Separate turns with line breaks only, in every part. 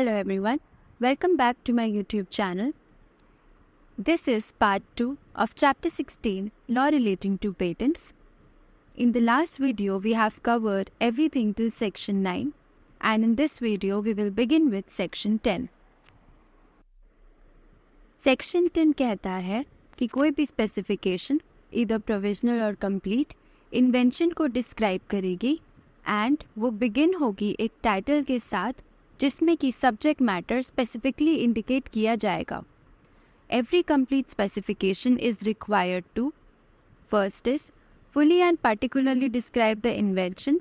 Hello everyone, welcome back to my YouTube channel. This is part 2 of chapter 16, Law relating to patents. In the last video, we have covered everything till section 9, and in this video, we will begin with section 10. Section 10 कहता है कि कोई भी specification either provisional और complete invention को describe करेगी and वो begin होगी एक टाइटल के साथ जिसमें कि सब्जेक्ट मैटर स्पेसिफिकली इंडिकेट किया जाएगा. Every complete specification is required to first is fully and particularly describe the invention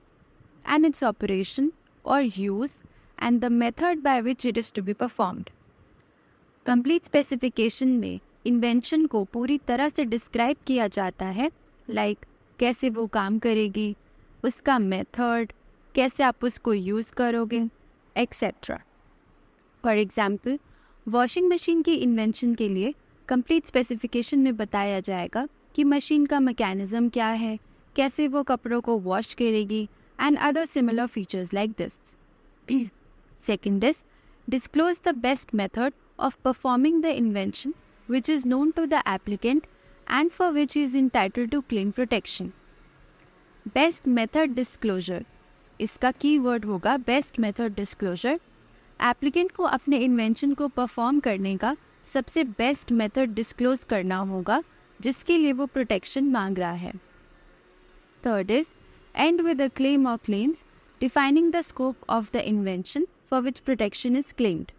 and its operation or use and the method by which it is to be performed. Complete specification में invention को पूरी तरह से describe किया जाता है like कैसे वो काम करेगी, उसका मेथड, कैसे आप उसको यूज़ करोगे, etcetera. For example, washing machine की इन्वेंशन के लिए कंप्लीट स्पेसिफिकेशन में बताया जाएगा कि मशीन का मैकेनिज़्म क्या है, कैसे वो कपड़ों को वॉश करेगी and other similar features like this. Second is disclose the best method of performing the invention which is known to the applicant and for which is entitled to claim protection. Best method disclosure, इसका key word होगा best method disclosure. Applicant को अपने invention को perform करने का सबसे best method disclose करना होगा जिसके लिए वो प्रोटेक्शन मांग रहा है. Third is end with a claim और claims defining the scope of the invention for which protection is claimed.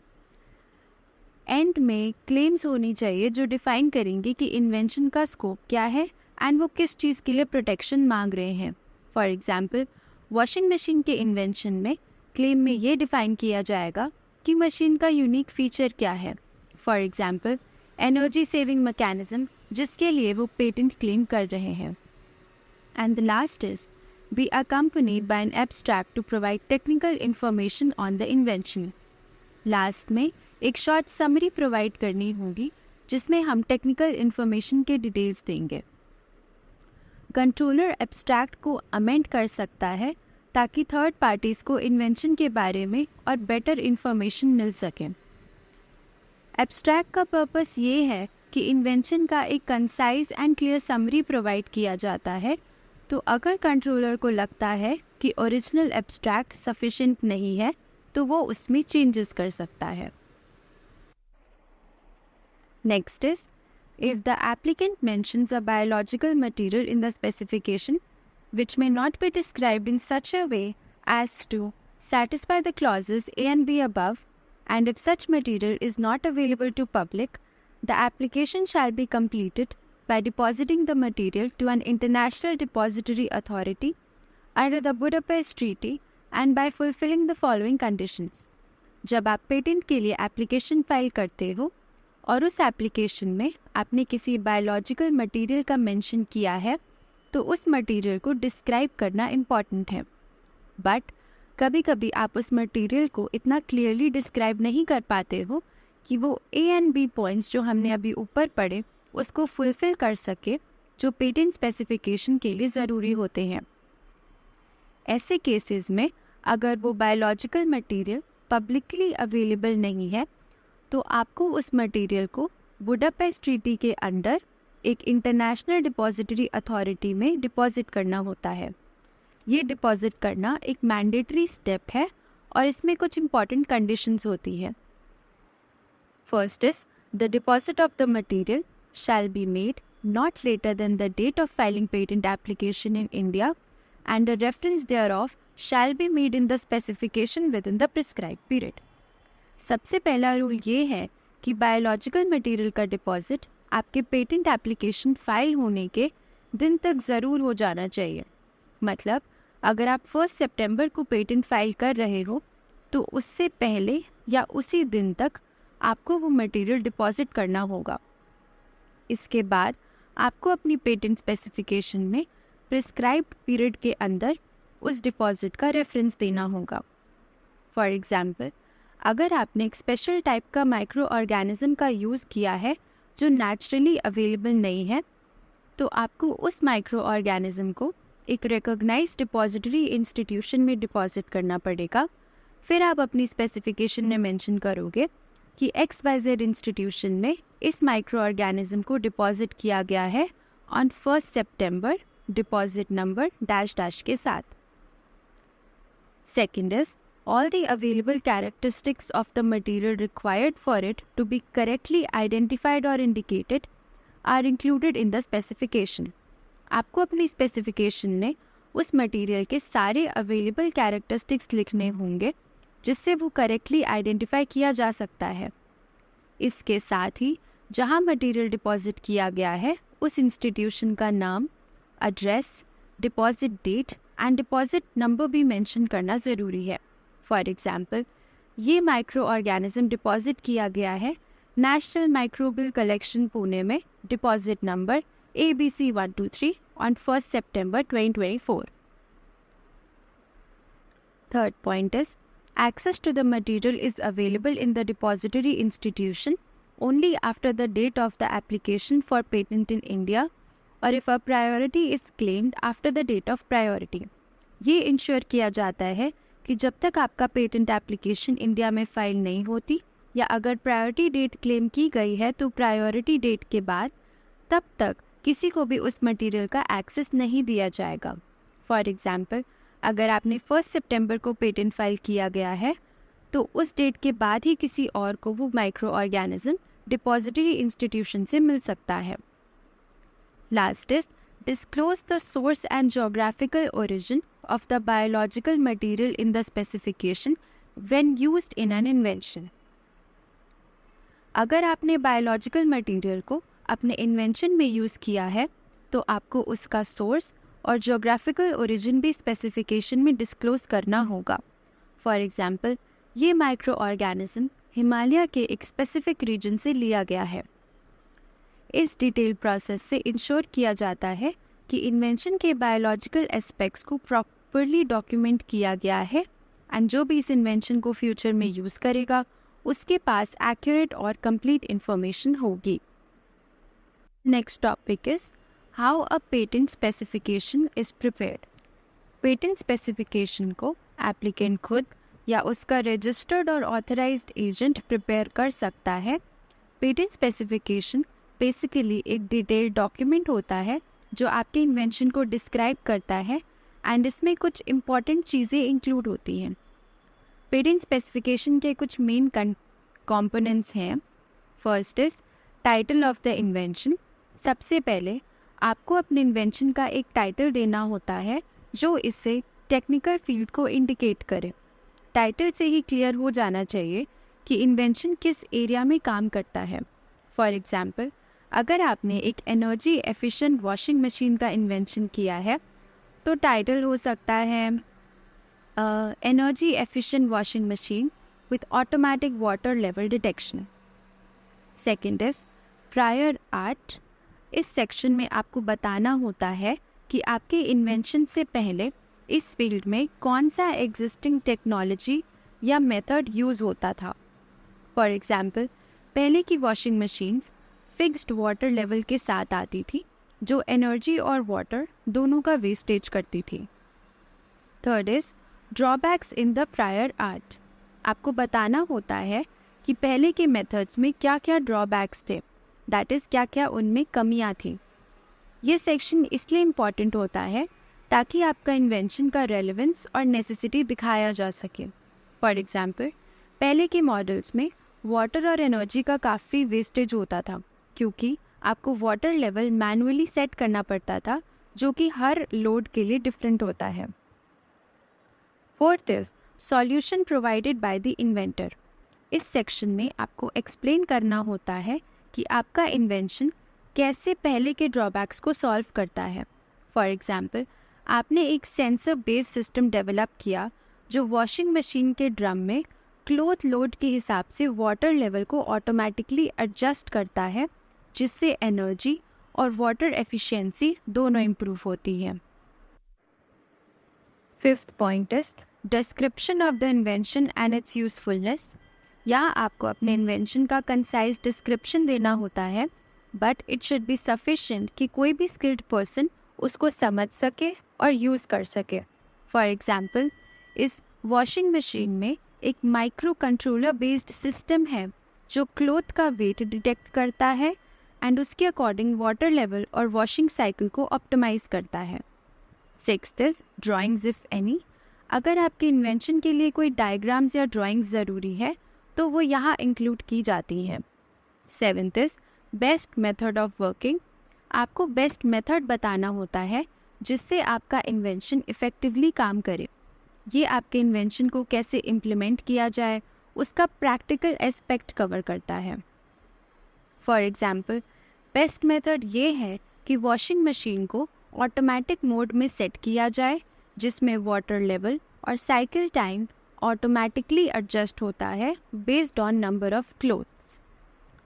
And में क्लेम्स होनी चाहिए जो डिफाइन करेंगे कि इन्वेंशन का स्कोप क्या है एंड वो किस चीज़ के लिए प्रोटेक्शन मांग रहे हैं. फॉर एग्जाम्पल, वॉशिंग मशीन के इन्वेंशन में क्लेम में ये डिफ़ाइन किया जाएगा कि मशीन का यूनिक फीचर क्या है. For example, energy saving mechanism जिसके लिए वो पेटेंट क्लेम कर रहे हैं. And the last is be accompanied by an abstract to provide technical information on the invention. Last में एक शॉर्ट समरी प्रोवाइड करनी होगी जिसमें हम टेक्निकल इंफॉर्मेशन के डिटेल्स देंगे. कंट्रोलर एब्स्ट्रैक्ट को अमेंड कर सकता है ताकि थर्ड पार्टीज़ को इन्वेंशन के बारे में और बेटर इन्फॉर्मेशन मिल सके. एब्स्ट्रैक्ट का पर्पस ये है कि इन्वेंशन का एक concise and clear summary provide किया जाता है. तो अगर कंट्रोलर को लगता है कि ओरिजिनल एब्स्ट्रैक्ट सफिशिएंट नहीं है तो वो उसमें चेंजेस कर सकता है. Next is if the applicant mentions a biological material in the specification which may not be described in such a way as to satisfy the clauses A and B above, and if such material is not available to public, the application shall be completed by depositing the material to an international depository authority under the Budapest Treaty and by fulfilling the following conditions. जब आप patent के लिए application file करते हो और उस application में आपने किसी बायोलॉजिकल मटेरियल का मेंशन किया है तो उस मटेरियल को डिस्क्राइब करना इम्पॉर्टेंट है. बट कभी कभी आप उस मटेरियल को इतना क्लियरली डिस्क्राइब नहीं कर पाते हो कि वो ए एंड बी पॉइंट्स जो हमने अभी ऊपर पढ़े उसको फुलफिल कर सके जो पेटेंट स्पेसिफिकेशन के लिए ज़रूरी होते हैं. ऐसे केसेस में अगर वो बायोलॉजिकल मटेरियल पब्लिकली अवेलेबल नहीं है तो आपको उस मटेरियल को बुडापेस्ट ट्रीटी के अंडर एक इंटरनेशनल डिपॉजिटरी अथॉरिटी में डिपॉजिट करना होता है. ये डिपॉजिट करना एक मैंडेटरी स्टेप है और इसमें कुछ इंपॉर्टेंट कंडीशंस होती हैं. First is the deposit of the material shall be made not later than the date of filing patent application in India and a reference thereof shall be made in the specification within the prescribe period. सबसे पहला rule ये है कि biological material का deposit आपके patent application file होने के दिन तक ज़रूर हो जाना चाहिए. मतलब अगर आप 1 सितंबर को पेटेंट फाइल कर रहे हो तो उससे पहले या उसी दिन तक आपको वो मटेरियल डिपॉजिट करना होगा. इसके बाद आपको अपनी पेटेंट स्पेसिफिकेशन में प्रिस्क्राइब्ड पीरियड के अंदर उस डिपॉजिट का रेफरेंस देना होगा. फॉर एग्ज़ाम्पल, अगर आपने एक स्पेशल टाइप का माइक्रो ऑर्गेनिज्म का यूज़ किया है जो नेचुरली अवेलेबल नहीं है तो आपको उस माइक्रो ऑर्गेनिज्म को एक रिकॉग्नाइज्ड डिपॉजिटरी इंस्टीट्यूशन में डिपॉजिट करना पड़ेगा फिर आप अपनी स्पेसिफिकेशन में मेंशन करोगे कि XYZ इंस्टीट्यूशन में इस माइक्रो ऑर्गेनिज्म को डिपॉजिट किया गया है on 1 September, deposit number dash dash के साथ. Second is all the available characteristics of the material required for it to be correctly identified or indicated are included in the specification. आपको अपनी specification में उस material के सारे available characteristics लिखने होंगे जिससे वो करेक्टली आइडेंटिफाई किया जा सकता है. इसके साथ ही जहाँ मटेरियल डिपॉजिट किया गया है उस इंस्टीट्यूशन का नाम, address, deposit date and deposit number भी मेंशन करना ज़रूरी है. फॉर एग्जाम्पल, ये माइक्रो ऑर्गेनिज्म डिपॉजिट किया गया है नेशनल माइक्रोबियल कलेक्शन पुणे में, deposit number ABC 123 on 1 September 2024. Third point is, access to the material is available in the depository institution only after the date of the application for patent in India or if a priority is claimed after the date of priority. ये ensure किया जाता है कि जब तक आपका patent application India में file नहीं होती या अगर प्रायोरिटी डेट क्लेम की गई है तो प्रायोरिटी डेट के बाद तब तक किसी को भी उस मटेरियल का एक्सेस नहीं दिया जाएगा. फॉर एग्जांपल, अगर आपने 1 सितंबर को पेटेंट फाइल किया गया है तो उस डेट के बाद ही किसी और को वो माइक्रो ऑर्गेनिज्म डिपॉजिटरी इंस्टीट्यूशन से मिल सकता है. Last is disclose the source and geographical origin of the biological material in the specification when used in an invention. अगर आपने बायोलॉजिकल मटेरियल को अपने इन्वेंशन में यूज़ किया है तो आपको उसका सोर्स और जोग्राफिकल ओरिजिन भी स्पेसिफिकेशन में डिस्क्लोज करना होगा. फॉर एग्जांपल, ये माइक्रो ऑर्गेनिज्म हिमालय के एक स्पेसिफिक रीजन से लिया गया है. इस डिटेल प्रोसेस से इंश्योर किया जाता है कि इन्वेंशन के बायोलॉजिकल एस्पेक्ट्स को प्रॉपर्ली डॉक्यूमेंट किया गया है एंड जो भी इस इन्वेंशन को फ्यूचर में यूज़ करेगा उसके पास एक्यूरेट और कंप्लीट इंफॉर्मेशन होगी. Next topic is how a patent specification is prepared. Patent specification को एप्लीकेंट खुद या उसका रजिस्टर्ड और ऑथराइज्ड एजेंट प्रिपेयर कर सकता है. पेटेंट स्पेसिफिकेशन बेसिकली एक डिटेल्ड डॉक्यूमेंट होता है जो आपके इन्वेंशन को डिस्क्राइब करता है एंड इसमें कुछ इम्पॉर्टेंट चीज़ें इंक्लूड होती हैं. पेटेंट स्पेसिफिकेशन के कुछ मेन कंपोनेंट्स हैं. First is title of the invention. सबसे पहले आपको अपने इन्वेंशन का एक टाइटल देना होता है जो इसे टेक्निकल फील्ड को इंडिकेट करे. टाइटल से ही क्लियर हो जाना चाहिए कि इन्वेंशन किस एरिया में काम करता है. फॉर एग्जाम्पल, अगर आपने एक एनर्जी एफिशिएंट वॉशिंग मशीन का इन्वेंशन किया है तो टाइटल हो सकता है energy efficient washing machine with automatic water level detection. Second is prior art. इस सेक्शन में आपको बताना होता है कि आपके इन्वेंशन से पहले इस फील्ड में कौन सा एग्जिस्टिंग टेक्नोलॉजी या मेथड यूज़ होता था. फॉर एग्जाम्पल, पहले की washing machines fixed water level के साथ आती थी जो एनर्जी और वाटर दोनों का वेस्टेज करती थी. Third is drawbacks in the prior art. आपको बताना होता है कि पहले के मेथड्स में क्या क्या ड्रॉबैक्स थे, दैट इज़ क्या क्या उनमें कमियां थी. ये सेक्शन इसलिए इम्पॉर्टेंट होता है ताकि आपका इन्वेंशन का रेलेवेंस और नेसेसिटी दिखाया जा सके. फॉर एग्जाम्पल, पहले के मॉडल्स में वाटर और एनर्जी का काफ़ी वेस्टेज होता था क्योंकि आपको वाटर लेवल मैनुअली सेट करना पड़ता था जो कि हर लोड के लिए डिफरेंट होता है. Fourth is solution provided by the inventor. इस सेक्शन में आपको एक्सप्लेन करना होता है कि आपका इन्वेंशन कैसे पहले के ड्रॉबैक्स को सॉल्व करता है. फॉर एग्जाम्पल, आपने एक सेंसर बेस्ड सिस्टम डेवलप किया जो वॉशिंग मशीन के ड्रम में क्लोथ लोड के हिसाब से वाटर लेवल को ऑटोमेटिकली एडजस्ट करता है जिससे एनर्जी और वाटर एफिशिएंसी दोनों इम्प्रूव होती है. Fifth point is description of the invention and it's usefulness. यहाँ आपको अपने इन्वेंशन का कंसाइज डिस्क्रिप्शन देना होता है but it should be sufficient कि कोई भी स्किल्ड पर्सन उसको समझ सके और यूज़ कर सके. फॉर एग्जाम्पल, इस वॉशिंग मशीन में एक माइक्रो कंट्रोलर बेस्ड सिस्टम है जो क्लॉथ का वेट डिटेक्ट करता है एंड उसके अकॉर्डिंग वाटर लेवल और वॉशिंग साइकिल को ऑप्टिमाइज करता है। Sixth is drawings if any. अगर आपके इन्वेंशन के लिए कोई डायग्राम्स या ड्राइंग्स ज़रूरी है तो वो यहाँ इंक्लूड की जाती हैं। Seventh is best method of working. आपको बेस्ट मेथड बताना होता है जिससे आपका इन्वेंशन इफ़ेक्टिवली काम करे। ये आपके इन्वेंशन को कैसे इम्प्लीमेंट किया जाए उसका प्रैक्टिकल एस्पेक्ट कवर करता है। फॉर एग्ज़ाम्पल, बेस्ट मेथड ये है कि वॉशिंग मशीन को ऑटोमेटिक मोड में सेट किया जाए जिसमें वाटर लेवल और साइकिल टाइम ऑटोमेटिकली एडजस्ट होता है based on number of clothes.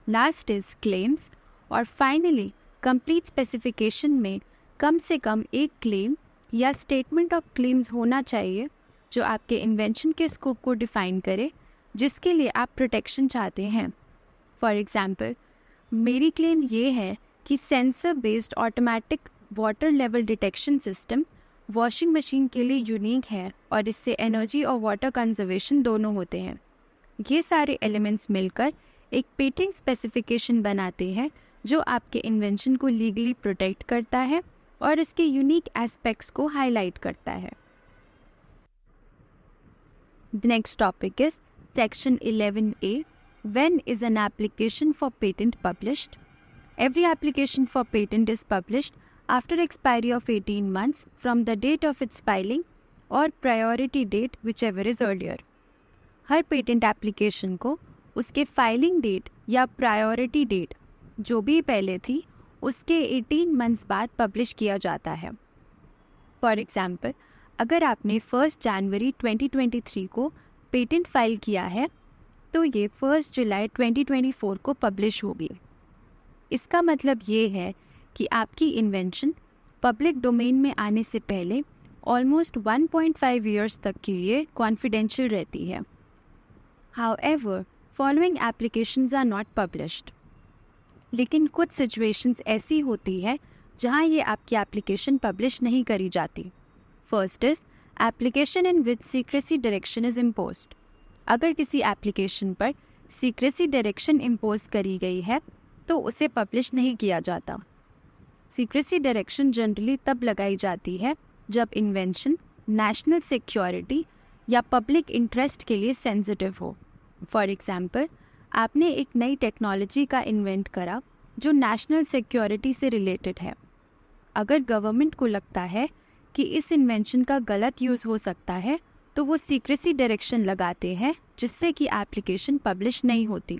Last is claims, और फाइनली कंप्लीट स्पेसिफिकेशन में कम से कम एक क्लेम या स्टेटमेंट ऑफ क्लेम्स होना चाहिए जो आपके इन्वेंशन के स्कोप को डिफाइन करे जिसके लिए आप प्रोटेक्शन चाहते हैं। फॉर एग्ज़ाम्पल, मेरी क्लेम ये है कि sensor based automatic water level detection system washing machine के लिए यूनिक है और इससे एनर्जी और वाटर कंजर्वेशन दोनों होते हैं। ये सारे एलिमेंट्स मिलकर एक पेटेंट स्पेसिफिकेशन बनाते हैं जो आपके इन्वेंशन को लीगली प्रोटेक्ट करता है और इसके यूनिक एस्पेक्ट्स को हाईलाइट करता है। The next topic is section 11A. When is an application for patent published? Every application for patent is published after expiry of 18 months from the date of its filing or priority date whichever is earlier. Her patent application को उसके filing date या priority date जो भी पहले थी उसके 18 months बाद publish किया जाता है। फॉर एग्ज़ाम्पल, अगर आपने 1 जनवरी 2023 को पेटेंट फाइल किया है तो ये 1 जुलाई 2024 को पब्लिश होगी। इसका मतलब ये है कि आपकी इन्वेंशन पब्लिक डोमेन में आने से पहले ऑलमोस्ट 1.5 ईयर्स तक के लिए कॉन्फिडेंशियल रहती है। However, following applications are not published. लेकिन कुछ सिचुएशंस ऐसी होती है जहाँ ये आपकी एप्लीकेशन पब्लिश नहीं करी जाती। First is application in which secrecy direction is imposed. अगर किसी एप्लीकेशन पर सीक्रेसी डायरेक्शन इम्पोज करी गई है तो उसे पब्लिश नहीं किया जाता। सीक्रेसी डायरेक्शन जनरली तब लगाई जाती है जब इन्वेंशन नेशनल सिक्योरिटी या पब्लिक इंटरेस्ट के लिए सेंसिटिव हो। फॉर एग्ज़ाम्पल, आपने एक नई टेक्नोलॉजी का इन्वेंट करा जो नेशनल सिक्योरिटी से रिलेटेड है। अगर गवर्नमेंट को लगता है कि इस इन्वेंशन का गलत यूज़ हो सकता है तो वो सीक्रेसी डायरेक्शन लगाते हैं जिससे कि एप्लीकेशन पब्लिश नहीं होती।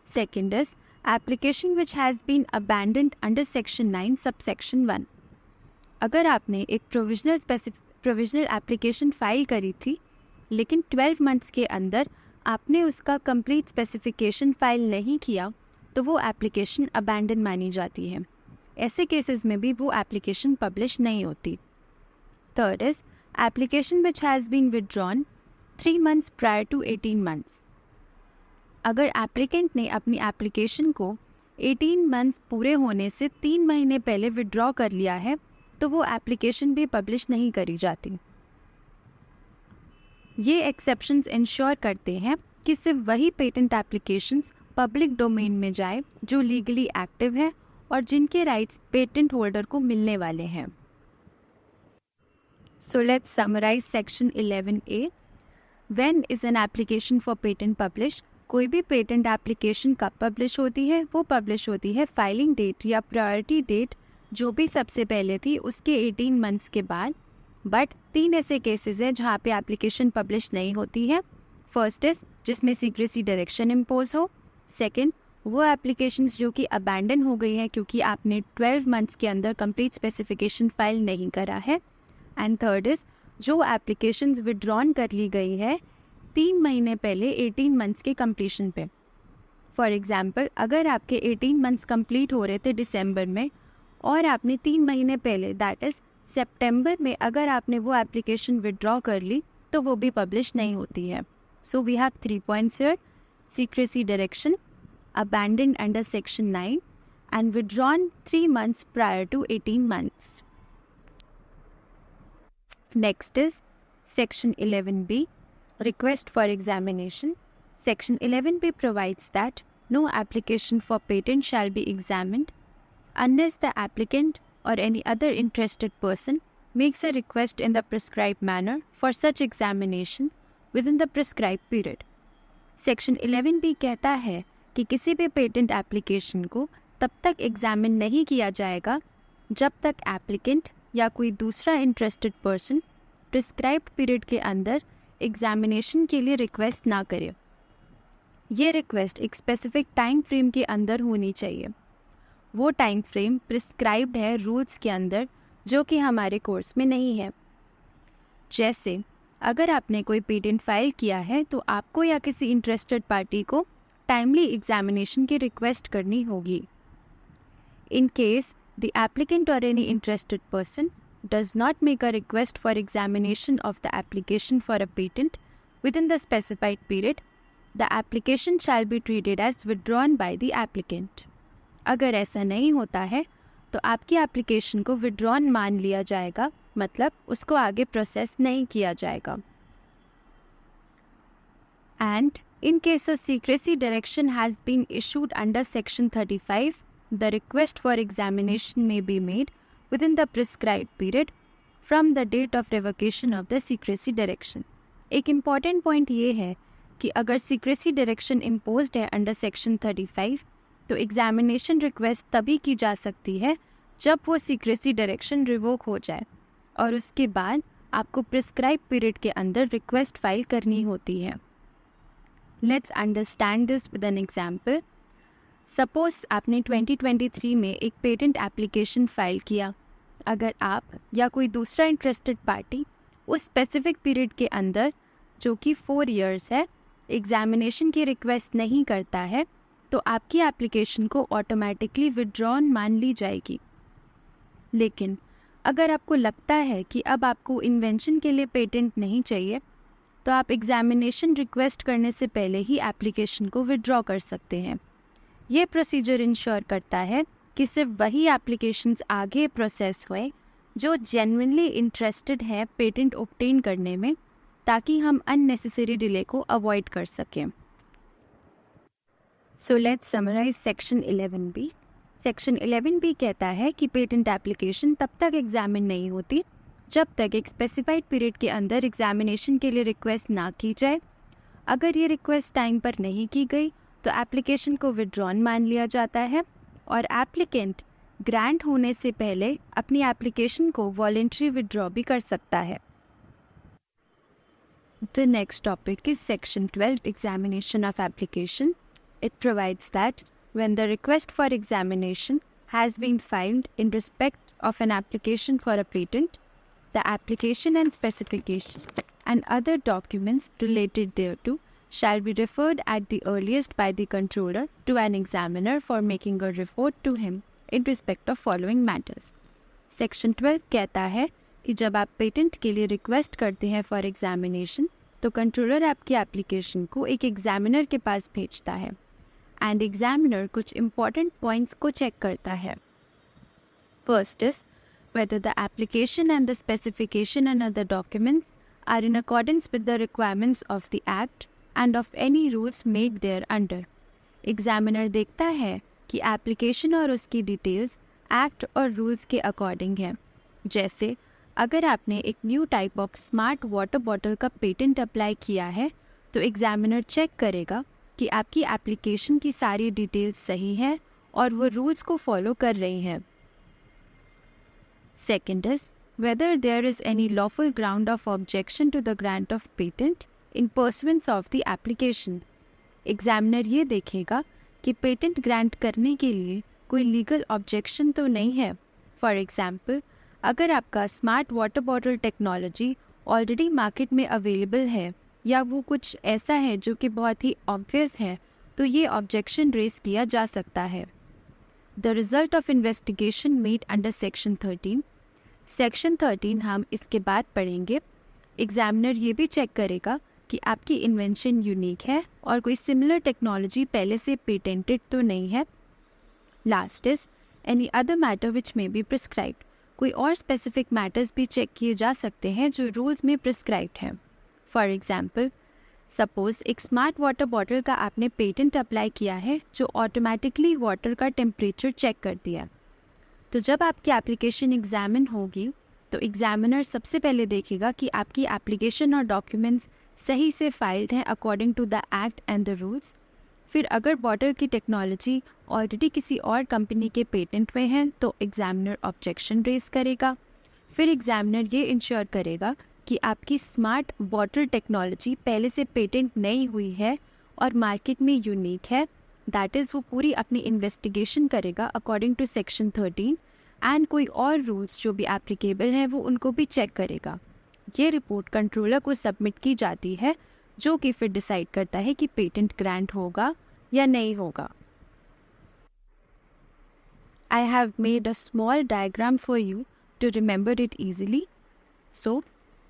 Second is application which has been abandoned under section 9 subsection 1। अगर आपने एक प्रोविजनल एप्लीकेशन फाइल करी थी लेकिन 12 मंथ्स के अंदर आपने उसका कंप्लीट स्पेसिफिकेशन फाइल नहीं किया तो वो एप्लीकेशन अबैंडन मानी जाती है। ऐसे केसेस में भी वो एप्लीकेशन पब्लिश नहीं होती। Third is application which has been withdrawn 3 months prior to 18 months। अगर एप्लीकेंट ने अपनी एप्लीकेशन को 18 मंथ्स पूरे होने से 3 महीने पहले विड्रॉ कर लिया है तो वो एप्लीकेशन भी पब्लिश नहीं करी जाती। ये एक्सेप्शंस इंश्योर करते हैं कि सिर्फ वही पेटेंट एप्लीकेशंस पब्लिक डोमेन में जाए जो लीगली एक्टिव है और जिनके राइट्स पेटेंट होल्डर को मिलने वाले हैं। So let's summarise section 11A। When is an application for patent published? कोई भी पेटेंट एप्लीकेशन कब पब्लिश होती है? वो पब्लिश होती है फाइलिंग डेट या प्रायोरिटी डेट जो भी सबसे पहले थी उसके 18 मंथ्स के बाद। बट 3 ऐसे केसेस हैं जहाँ पे एप्लीकेशन पब्लिश नहीं होती है। फर्स्ट इज जिसमें सीक्रेसी डायरेक्शन इम्पोज हो। सेकंड, वो एप्लीकेशंस जो कि अबैंडन हो गई है क्योंकि आपने 12 मंथ्स के अंदर कंप्लीट स्पेसिफिकेशन फाइल नहीं करा है। एंड थर्ड इज जो एप्लीकेशंस विड्रॉन कर ली गई है 3 महीने पहले 18 मंथ्स के कंप्लीशन पे। फॉर एग्ज़ाम्पल, अगर आपके 18 मंथ्स कंप्लीट हो रहे थे दिसंबर में और आपने 3 महीने पहले दैट इज़ सितंबर में अगर आपने वो एप्लीकेशन विड्रॉ कर ली तो वो भी पब्लिश नहीं होती है। So we have 3 points here: secrecy direction, abandoned under section 9 and withdrawn 3 months prior to 18 months. Next is section 11B. Request for examination. Section 11b provides that no application for patent shall be examined unless the applicant or any other interested person makes a request in the prescribed manner for such examination within the prescribed period. Section 11b कहता है कि किसी भी patent application को तब तक examine नहीं किया जाएगा जब तक एप्लीकेंट या कोई दूसरा इंटरेस्टेड पर्सन प्रिस्क्राइब्ड पीरियड के अंदर एग्जामिनेशन के लिए रिक्वेस्ट ना करे। ये रिक्वेस्ट एक स्पेसिफिक टाइम फ्रेम के अंदर होनी चाहिए। वो टाइम फ्रेम प्रिस्क्राइब्ड है रूल्स के अंदर जो कि हमारे कोर्स में नहीं है। जैसे अगर आपने कोई पेटेंट फाइल किया है तो आपको या किसी इंटरेस्टेड पार्टी को टाइमली एग्जामिनेशन की रिक्वेस्ट करनी होगी। इन केस द एप्लीकेंट और any interested person does not make a request for examination of the application for a patent within the specified period, the application shall be treated as withdrawn by the applicant. अगर ऐसा नहीं होता है तो आपकी application को withdrawn मान लिया जाएगा, मतलब उसको आगे प्रोसेस नहीं किया जाएगा। And in case a secrecy direction has been issued under Section 35, the request for examination may be made within the prescribed period from the date of revocation of the secrecy direction. एक important point ये है कि अगर secrecy direction imposed है under section 35 तो examination request तभी की जा सकती है जब वो secrecy direction रिवोक हो जाए और उसके बाद आपको प्रिस्क्राइब पीरियड के अंदर रिक्वेस्ट फाइल करनी होती है। Let's understand this with an example. Suppose आपने 2023 में एक पेटेंट एप्लीकेशन फाइल किया। अगर आप या कोई दूसरा इंटरेस्टेड पार्टी उस स्पेसिफिक पीरियड के अंदर, जो कि 4 इयर्स है, एग्जामिनेशन की रिक्वेस्ट नहीं करता है तो आपकी एप्लीकेशन को ऑटोमेटिकली विड्रॉन मान ली जाएगी। लेकिन अगर आपको लगता है कि अब आपको इन्वेंशन के लिए पेटेंट नहीं चाहिए तो आप एग्जामिनेशन रिक्वेस्ट करने से पहले ही एप्लीकेशन को विड्रॉ कर सकते हैं। ये प्रोसीजर इंश्योर करता है कि सिर्फ वही एप्लीकेशंस आगे प्रोसेस हुए जो जेन्युइनली इंटरेस्टेड है पेटेंट ऑब्टेन करने में, ताकि हम अननेसेसरी डिले को अवॉइड कर सकें। So let's summarise section 11b। Section 11b कहता है कि पेटेंट एप्लीकेशन तब तक एग्जामिन नहीं होती जब तक एक स्पेसिफाइड पीरियड के अंदर एग्जामिनेशन के लिए रिक्वेस्ट ना की जाए। अगर ये रिक्वेस्ट टाइम पर नहीं की गई तो एप्लीकेशन को विड्रॉन मान लिया जाता है और एप्लीकेंट ग्रांट होने से पहले अपनी एप्लीकेशन को वॉलेंट्री विड्रॉ भी कर सकता है। The next topic is Section 12, Examination of Application. It provides that when the request for examination has been filed in respect of an application for a patent, the application and specification and other documents related thereto shall be referred at the earliest by the controller to an examiner for making a report to him in respect of following matters. Section 12 कहता है कि जब आप patent के लिए request करते हैं for examination तो कंट्रोलर आपकी एप्लीकेशन को एक एग्जामिनर के पास भेजता है एंड एग्जामिनर कुछ इम्पॉर्टेंट पॉइंट्स को चेक करता है। First is whether the application and the specification and other documents are in accordance with the requirements of the Act and of any rules made thereunder. Examiner देखता है कि application और उसकी details act और rules के according है। जैसे अगर आपने एक new type of smart water bottle का पेटेंट अप्लाई किया है तो एग्जामिनर चेक करेगा कि आपकी एप्लीकेशन की सारी डिटेल्स सही हैं और वो रूल्स को फॉलो कर रही हैं। Second is whether there is any lawful ground of objection to the grant of patent in pursuance of the application. Examiner ये देखेगा कि पेटेंट ग्रांट करने के लिए कोई लीगल ऑब्जेक्शन तो नहीं है। फॉर एग्जाम्पल, अगर आपका smart water bottle technology already market में अवेलेबल है या वो कुछ ऐसा है जो कि बहुत ही ऑब्वियस है तो ये ऑब्जेक्शन रेज किया जा सकता है। The result of investigation made under section 13। Section 13 हम इसके बाद पढ़ेंगे। एग्जामिनर ये भी चेक करेगा कि आपकी इन्वेंशन यूनिक है और कोई सिमिलर टेक्नोलॉजी पहले से पेटेंटेड तो नहीं है। Last is any other matter which may be prescribed. कोई और स्पेसिफिक मैटर्स भी चेक किए जा सकते हैं जो रूल्स में प्रिस्क्राइब्ड हैं। फॉर एग्जाम्पल, सपोज एक स्मार्ट वाटर बॉटल का आपने पेटेंट अप्लाई किया है जो ऑटोमेटिकली वाटर का टेम्परेचर चेक करती है। तो जब आपकी एप्लीकेशन एग्जामिन होगी तो एग्जामिनर सबसे पहले देखेगा कि आपकी एप्लीकेशन और डॉक्यूमेंट्स सही से फाइल्ड हैं according to the act and the rules. फिर अगर बॉटल की टेक्नोलॉजी ऑलरेडी किसी और कंपनी के पेटेंट में है तो एग्जामिनर ऑब्जेक्शन रेज करेगा। फिर एग्जामिनर ये इंश्योर करेगा कि आपकी स्मार्ट बॉटल टेक्नोलॉजी पहले से पेटेंट नहीं हुई है और मार्केट में यूनिक है। दैट इज़ वो पूरी अपनी इन्वेस्टिगेशन करेगा अकॉर्डिंग टू सेक्शन 13 एंड कोई और रूल्स जो भी एप्लीकेबल हैं वो उनको भी चेक करेगा। ये रिपोर्ट कंट्रोलर को सबमिट की जाती है जो कि फिर डिसाइड करता है कि पेटेंट ग्रांट होगा या नहीं होगा। I have made a small diagram for you to remember it easily. So,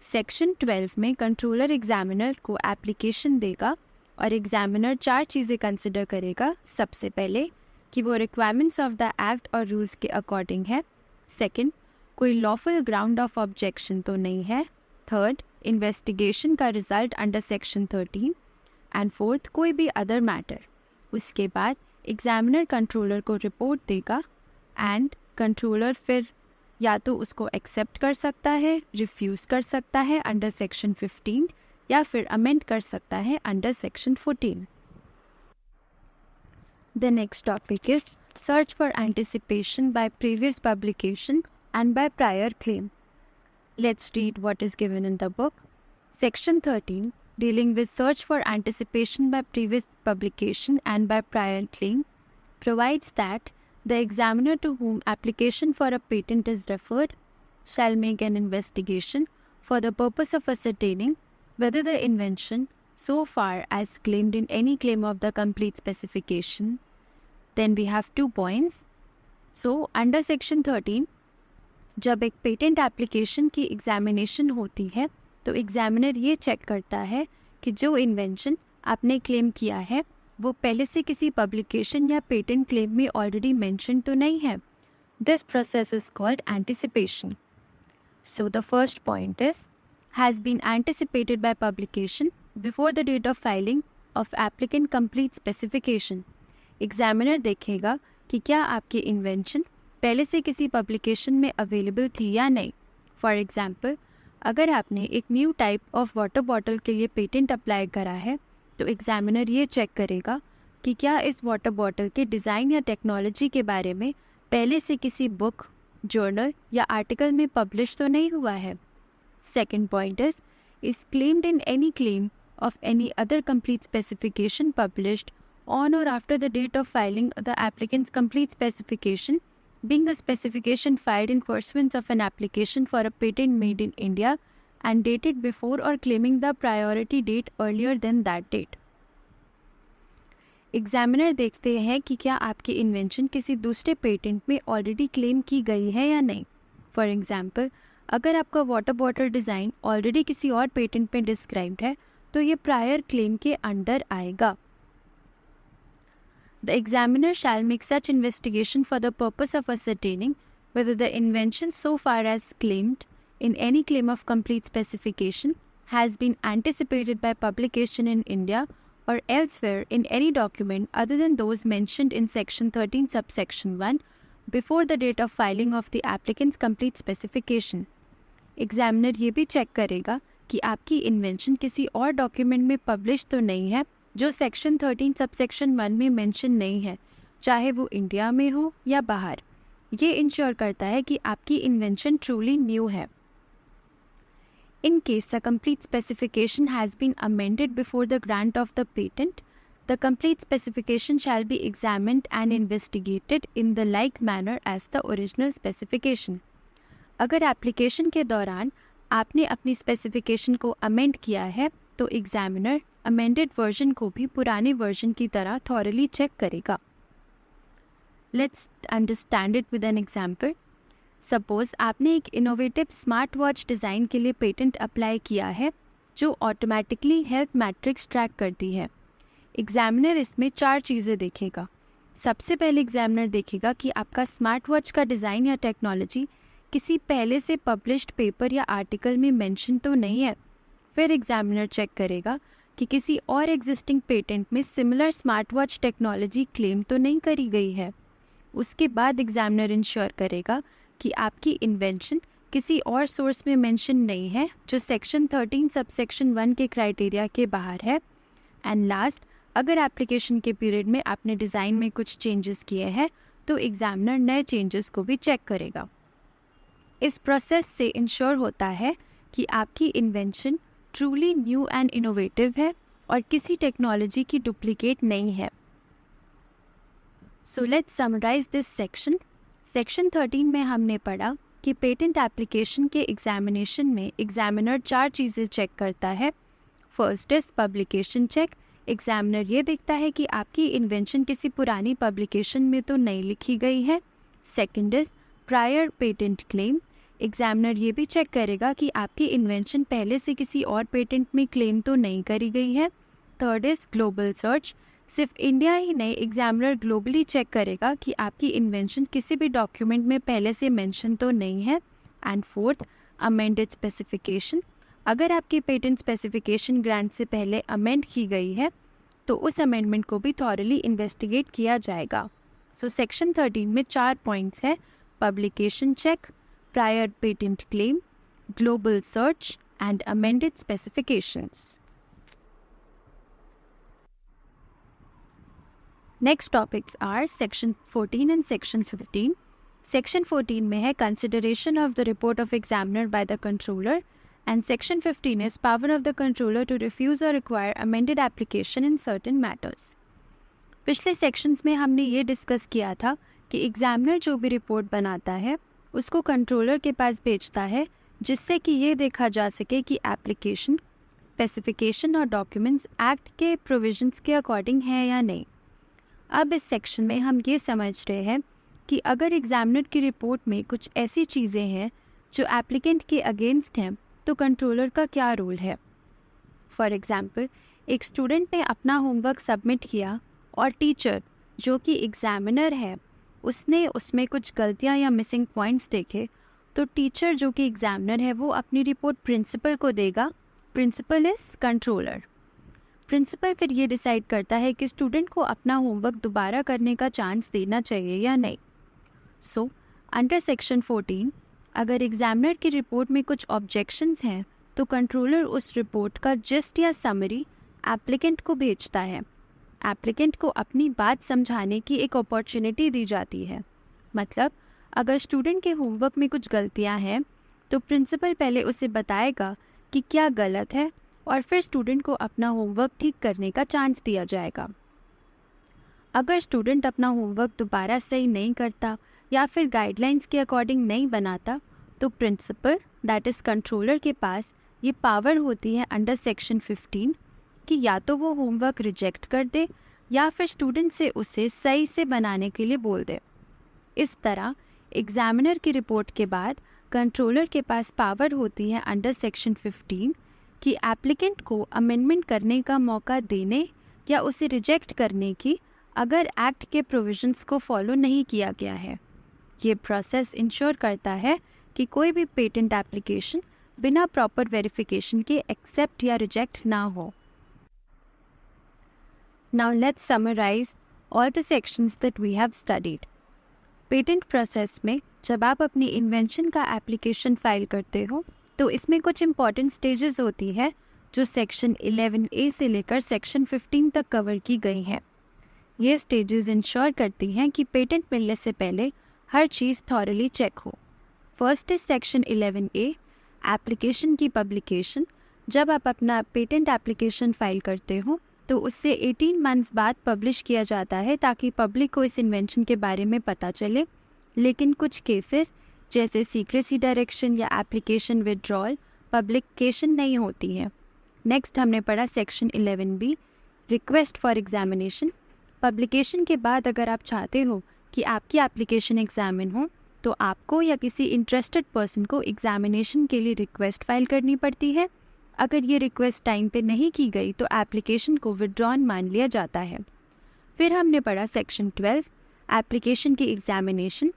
section 12 में कंट्रोलर एग्जामिनर को एप्लीकेशन देगा और एग्जामिनर 4 चीज़ें कंसिडर करेगा। सबसे पहले कि वो रिक्वायरमेंट्स ऑफ द एक्ट और रूल्स के अकॉर्डिंग है। सेकंड, कोई लॉफुल ग्राउंड ऑफ ऑब्जेक्शन तो नहीं है। थर्ड, इन्वेस्टिगेशन का result under section 13 and fourth, कोई भी अदर मैटर। उसके बाद एग्जामिनर कंट्रोलर को रिपोर्ट देगा एंड कंट्रोलर फिर या तो उसको एक्सेप्ट कर सकता है, रिफ्यूज़ कर सकता है अंडर सेक्शन 15 या फिर अमेंड कर सकता है under section 14। The next topic is search for anticipation by previous publication and by prior claim. Let's read what is given in the book. Section 13, dealing with search for anticipation by previous publication and by prior claim, provides that the examiner to whom application for a patent is referred shall make an investigation for the purpose of ascertaining whether the invention, so far as claimed in any claim of the complete specification. Then we have 2 points. So, under section 13, जब एक patent application की examination होती है तो examiner ये check करता है कि जो इन्वेंशन आपने क्लेम किया है वो पहले से किसी पब्लिकेशन या पेटेंट क्लेम में ऑलरेडी मेंशन तो नहीं है। This process is called anticipation. So the first point is has been anticipated by publication before the date of filing of applicant complete specification. Examiner देखेगा कि क्या आपकी इन्वेंशन पहले से किसी पब्लिकेशन में अवेलेबल थी या नहीं। फॉर एग्जाम्पल, अगर आपने एक new type of water bottle के लिए पेटेंट अप्लाई करा है तो एग्जामिनर ये चेक करेगा कि क्या इस वाटर बॉटल के डिज़ाइन या टेक्नोलॉजी के बारे में पहले से किसी बुक, जर्नल या आर्टिकल में पब्लिश तो नहीं हुआ है। Second point is claimed in any claim of any other complete specification published on or after the date of filing the applicant's complete specification, being a specification filed in pursuance of an application for a patent made in India and dated before or claiming the priority date earlier than that date. Examiner देखते हैं कि क्या आपकी invention किसी दूसरे patent में already claim की गई है या नहीं। फॉर एग्जाम्पल, अगर आपका वाटर बॉटल डिज़ाइन ऑलरेडी किसी और पेटेंट में डिस्क्राइब्ड है तो ये प्रायर क्लेम के अंडर आएगा। The examiner shall make such investigation for the purpose of ascertaining whether the invention so far as claimed in any claim of complete specification has been anticipated by publication in India or elsewhere in any document other than those mentioned in section 13 subsection 1 before the date of filing of the applicant's complete specification. Examiner ये भी check करेगा कि आपकी invention किसी और document में publish तो नहीं है जो सेक्शन 13 सबसेक्शन 1 में मेंशन नहीं है, चाहे वो इंडिया में हो या बाहर। ये इंश्योर करता है कि आपकी इन्वेंशन ट्रूली न्यू है। In case the complete specification has been amended before the grant of the patent, the complete specification shall be examined and investigated in the like manner as the original specification. अगर application के दौरान आपने अपनी specification को amend किया है तो examiner amended version को भी पुराने वर्जन की तरह थॉरली चेक करेगा। Let's understand it with an example. Suppose आपने एक इनोवेटिव स्मार्ट वॉच डिज़ाइन के लिए पेटेंट अप्लाई किया है जो ऑटोमेटिकली हेल्थ मैट्रिक्स ट्रैक करती है। एग्जामिनर इसमें 4 चीज़ें देखेगा। सबसे पहले एग्जामिनर देखेगा कि आपका स्मार्ट वॉच का डिज़ाइन या टेक्नोलॉजी किसी पहले से पब्लिश्ड पेपर या आर्टिकल में मेंशन तो नहीं है। फिर एग्जामिनर चेक करेगा कि किसी और एग्जिस्टिंग पेटेंट में similar smart watch technology claim तो नहीं करी गई है। उसके बाद एग्जामिनर इंश्योर करेगा कि आपकी इन्वेंशन किसी और सोर्स में मेंशन नहीं है जो सेक्शन 13 सबसेक्शन 1 के क्राइटेरिया के बाहर है। एंड लास्ट, अगर एप्लीकेशन के पीरियड में आपने डिज़ाइन में कुछ चेंजेस किए हैं तो एग्जामिनर नए चेंजेस को भी चेक करेगा। इस प्रोसेस से इंश्योर होता है कि आपकी invention truly new and innovative है और किसी टेक्नोलॉजी की डुप्लीकेट नहीं है। So let's summarise this section. Section 13 में हमने पढ़ा कि पेटेंट एप्लीकेशन के एग्जामिनेशन में एग्जामिनर 4 चीज़ें चेक करता है। First is publication check. Examiner ये देखता है कि आपकी इन्वेंशन किसी पुरानी पब्लिकेशन में तो नहीं लिखी गई है। Second is prior patent claim. Examiner ये भी चेक करेगा कि आपकी इन्वेंशन पहले से किसी और पेटेंट में क्लेम तो नहीं करी गई है। Third is global search. सिर्फ इंडिया ही नहीं, एग्जामिनर ग्लोबली चेक करेगा कि आपकी इन्वेंशन किसी भी डॉक्यूमेंट में पहले से मेंशन तो नहीं है। And fourth, amended specification. अगर आपकी पेटेंट स्पेसिफिकेशन ग्रांट से पहले अमेंड की गई है तो उस अमेंडमेंट को भी थॉरली इन्वेस्टिगेट किया जाएगा। सो सेक्शन 13 में 4 पॉइंट्स है: publication check, prior patent claim, global search and amended specifications. Next topics are section 14 and section 15। Section 14 में है consideration of the report of examiner by the controller and section 15 is power of the controller to refuse or require amended application in certain matters। पिछले sections में हमने ये discuss किया था कि examiner जो भी रिपोर्ट बनाता है उसको कंट्रोलर के पास भेजता है, जिससे कि ये देखा जा सके कि एप्लीकेशन, स्पेसिफिकेशन और डॉक्यूमेंट्स एक्ट के प्रोविजंस के अकॉर्डिंग है या नहीं। अब इस सेक्शन में हम ये समझ रहे हैं कि अगर एग्जामिनर की रिपोर्ट में कुछ ऐसी चीज़ें हैं जो एप्लीकेंट के अगेंस्ट हैं तो कंट्रोलर का क्या रोल है। फॉर एग्ज़ाम्पल, एक स्टूडेंट ने अपना होमवर्क सबमिट किया और टीचर जो कि एग्ज़ामिनर है उसने उसमें कुछ गलतियां या मिसिंग पॉइंट्स देखे, तो टीचर जो कि एग्ज़ामिनर है वो अपनी रिपोर्ट प्रिंसिपल को देगा। Principal is controller. प्रिंसिपल फिर ये डिसाइड करता है कि स्टूडेंट को अपना होमवर्क दोबारा करने का चांस देना चाहिए या नहीं। सो अंडर सेक्शन 14 अगर एग्जामिनर की रिपोर्ट में कुछ ऑब्जेक्शंस हैं तो कंट्रोलर उस रिपोर्ट का जिस्ट या समरी एप्लीकेंट को भेजता है। एप्लीकेंट को अपनी बात समझाने की एक अपॉर्चुनिटी दी जाती है। मतलब अगर स्टूडेंट के होमवर्क में कुछ गलतियां हैं तो प्रिंसिपल पहले उसे बताएगा कि क्या गलत है और फिर स्टूडेंट को अपना होमवर्क ठीक करने का चांस दिया जाएगा। अगर स्टूडेंट अपना होमवर्क दोबारा सही नहीं करता या फिर गाइडलाइंस के अकॉर्डिंग नहीं बनाता तो प्रिंसिपल दैट इज़ कंट्रोलर के पास ये पावर होती है अंडर सेक्शन 15 कि या तो वो होमवर्क रिजेक्ट कर दे या फिर स्टूडेंट से उसे सही से बनाने के लिए बोल दे। इस तरह एग्जामिनर की रिपोर्ट के बाद कंट्रोलर के पास पावर होती है अंडर सेक्शन 15 कि एप्लीकेंट को अमेंडमेंट करने का मौका देने या उसे रिजेक्ट करने की, अगर एक्ट के प्रोविजंस को फॉलो नहीं किया गया है। ये प्रोसेस इंश्योर करता है कि कोई भी पेटेंट एप्लीकेशन बिना प्रॉपर वेरिफिकेशन के एक्सेप्ट या रिजेक्ट ना हो। Now let's summarise all the sections that we have studied. Patent process में जब आप अपनी इन्वेंशन का एप्लीकेशन फाइल करते हो तो इसमें कुछ इंपॉर्टेंट स्टेजेस होती है जो सेक्शन 11A से लेकर सेक्शन 15 तक कवर की गई हैं। ये स्टेजेस इंश्योर करती हैं कि पेटेंट मिलने से पहले हर चीज़ थॉरली चेक हो। First is section 11A, application की पब्लिकेशन। जब आप अपना पेटेंट एप्लीकेशन फाइल करते हो तो उससे 18 मंथ्स बाद पब्लिश किया जाता है ताकि पब्लिक को इस इन्वेंशन के बारे में पता चले। लेकिन कुछ केसेस जैसे सीक्रेसी डायरेक्शन या एप्लीकेशन विड्रॉल पब्लिकेशन नहीं होती है। नेक्स्ट हमने पढ़ा section 11B, request for examination. Publication के बाद अगर आप चाहते हो कि आपकी एप्लीकेशन एग्जामिन हो तो आपको या किसी इंटरेस्टेड पर्सन को एग्जामिनेशन के लिए रिक्वेस्ट फाइल करनी पड़ती है। अगर ये रिक्वेस्ट टाइम पे नहीं की गई तो एप्लीकेशन को विड्रॉन मान लिया जाता है। फिर हमने पढ़ा सेक्शन 12, एप्लीकेशन की एग्जामिनेशन।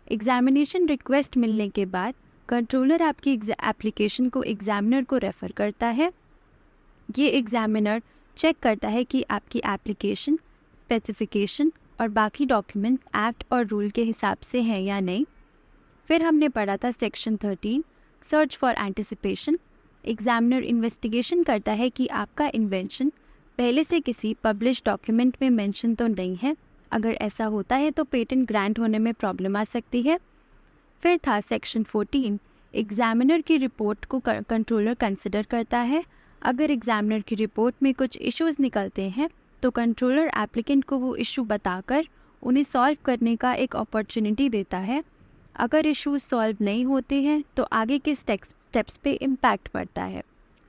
एग्जामिनेशन रिक्वेस्ट मिलने के बाद कंट्रोलर आपकी एप्लीकेशन को एग्जामिनर को रेफ़र करता है। ये एग्जामिनर चेक करता है कि आपकी एप्लीकेशन, स्पेसिफिकेशन और बाकी डॉक्यूमेंट्स एक्ट और रूल के हिसाब से हैं या नहीं। फिर हमने पढ़ा था section 13, search for anticipation. Examiner investigation करता है कि आपका इन्वेंशन पहले से किसी पब्लिश डॉक्यूमेंट में मेंशन तो नहीं है। अगर ऐसा होता है तो पेटेंट ग्रांट होने में प्रॉब्लम आ सकती है। फिर था सेक्शन 14, एग्जामिनर की रिपोर्ट को कंट्रोलर कंसिडर करता है। अगर एग्जामिनर की रिपोर्ट में कुछ इश्यूज निकलते हैं तो कंट्रोलर एप्लीकेंट को वो इशू बताकर उन्हें सॉल्व करने का एक अपॉर्चुनिटी देता है। अगर इश्यूज सॉल्व नहीं होते हैं तो आगे के स्टेप्स पे इम्पैक्ट पड़ता है।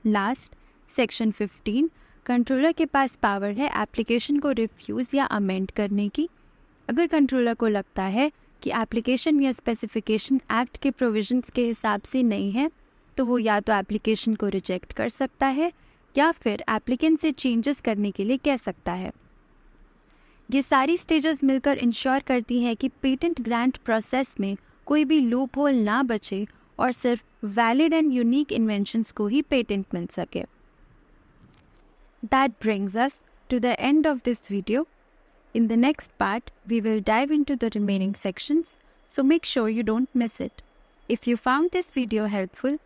लास्ट सेक्शन 15, कंट्रोलर के पास पावर है एप्लीकेशन को रिफ्यूज़ या अमेंड करने की। अगर कंट्रोलर को लगता है कि एप्लीकेशन या स्पेसिफिकेशन एक्ट के प्रोविजंस के हिसाब से नहीं है तो वो या तो एप्लीकेशन को रिजेक्ट कर सकता है या फिर एप्लीकेंट से चेंजेस करने के लिए कह सकता है। ये सारी स्टेजेस मिलकर इंश्योर करती है कि पेटेंट ग्रांट प्रोसेस में कोई भी लूप होल ना बचे और सिर्फ वैलिड एंड यूनिक इन्वेंशंस को ही पेटेंट मिल सके। That brings us to the end of this video. In the next part, we will dive into the remaining sections, so make sure you don't miss it. If you found this video helpful,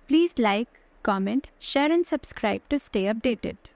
please like, comment, share and subscribe to stay updated.